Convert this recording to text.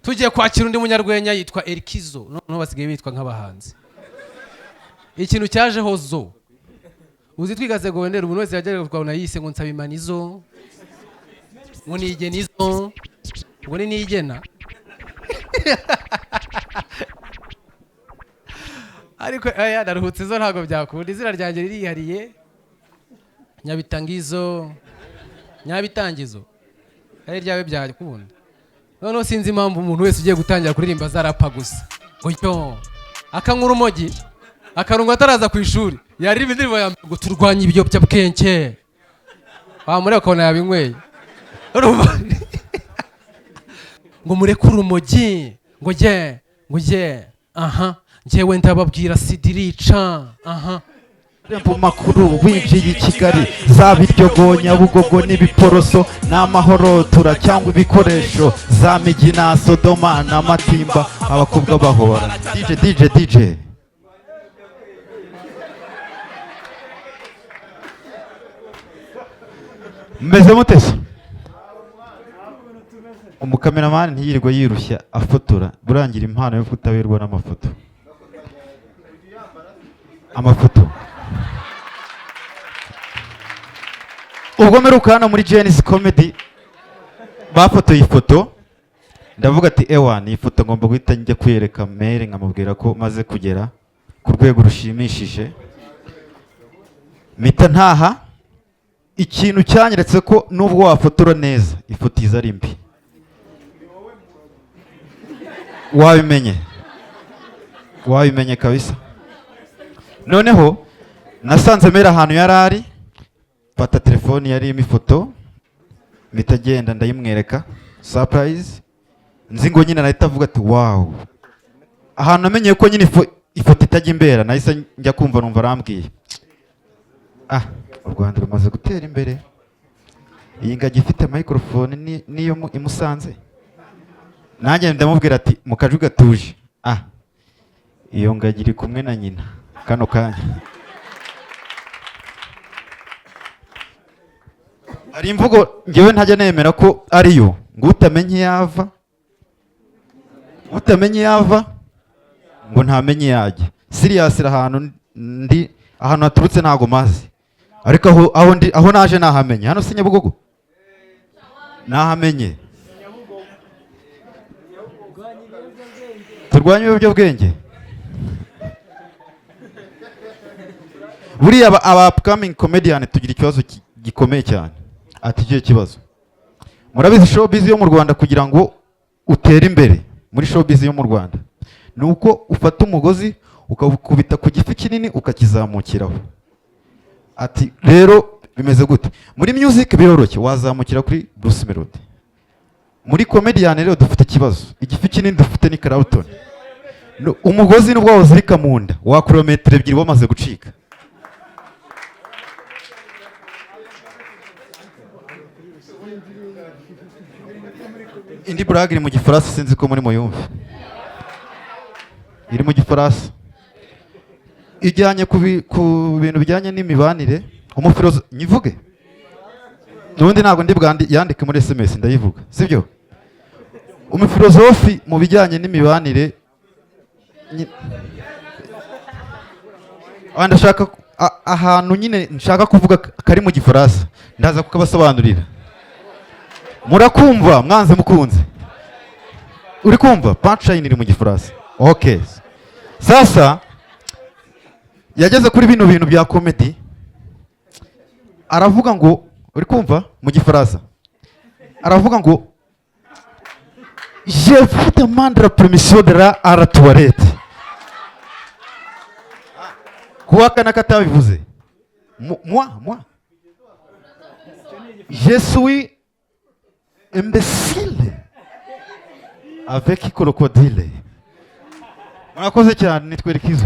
tugiye kwakira undi munyarwenya yitwa ERIKIZO noneho basigaye bitwa nk'abahanzi ikintu cyajeho zo uzi twigaze ngo wendera umuntu wese yajyaga twabona yise ngo nsaba imanizo ngo nigenizo ngo ni nigena ariko aya naruhutse zo ntago byakunda izina ryanjye ririhariye nyabitangizo nyabitangizo ari ryawe byakunda noneho sinzi impamvu umuntu wese ugiye gutangira kuririmba zarapa gusa oyo akankura umogi akarungo ataraza ku ishuri yaririmba indirimbo ya ngo turwanye ibiyobyabwenge muri akona yabinyweye ngo mureke urumogi ngo je aha njyewe ndababwira sidirica aha Rembo makuru winjiye i Kigali zaba iryogo Nyabugogo n'ibiporoso n'amahoro tura cyangwa ibikoresho za Migina Sodoma n'amatimba abakobwa bahora DJ Meze mutese umukameramani ntiyirirwa yirushya afotora burangira impano yo kutaberwa n'amafoto ubwo meruka hano muri Gen-zComedy bafotoye ifoto ndavuga ati ewa ni ifoto ngomba guhita njya kuyereka mail nkamubwira ko maze kugera ku rwego rushimishije mita ntaha ikintu cyanyeretse ko nubwo wafotora neza ifoto iza ari mbi wabimenye kabisa noneho nasanze mera ahantu yarari fata telefoni yarimo ifoto mpita agenda ndayimwereka surprise nzi ngo nyine nahita avuga ati wow ahantu namenyeye ko nyine ifoto itajya imbera nahise njya kumva numva arambwiye u Rwanda rumaze gutera imbere iyi ngagi ifite microphone niyo imusanze nanjye ndamubwira ati mu kaju gatuje iyo ngagi iri kumwe na nyina kano kanya hari imvugo ngewe ntajya nemera ko ariyo ngo utamenye yava ngo ntamenye yajya serious ahantu haturutse ntago mazi ariko aho naje nahamenye hano si Nyabugogo nahamenye turwanye ibiyobyabwenge buriya aba upcoming comedian tugira ikibazo gikomeye cyane atigiye kibazo murabizi showbiz yo mu Rwanda kugira ngo utere imbere muri showbiz yo mu Rwanda nuko ufata umugozi ukakubita ku gifi kinini ukakizamukiraho ati rero bimeze gute muri music biroroshye wazamukira kuri Bruce Melody muri comedian rero dufite ikibazo igifi kinini dufite ni Clapton umugozi nubwo wazirika mu nda wa kilometero 2 bamaze gucika indi brag iri mu gifaransa sinzi ko muri muyumve iri mu gifaransa ijyanye ku bintu bijyanye n'imibanire umufilozofe nyivuge n'ubundi ntabwo ndi yandike muri SMS ndayivuga sibyo umufilozofi mu bijyanye n'imibanire ndashaka ahantu nyine nshaka kuvuga kari mu gifaransa ndaza kukabasobanurira murakumva mwanze mukunze uri kumva punchline iri mu gifaransa okay sasa yageze kuri bino bintu bya comedy aravuga ngo uri kumva mu gifaransa aravuga ngo je vous demande la permission de la toilette kuwakana katabivuze moi je suis imbécile avec crocodile murakoze cyane nitwe ERIKIZO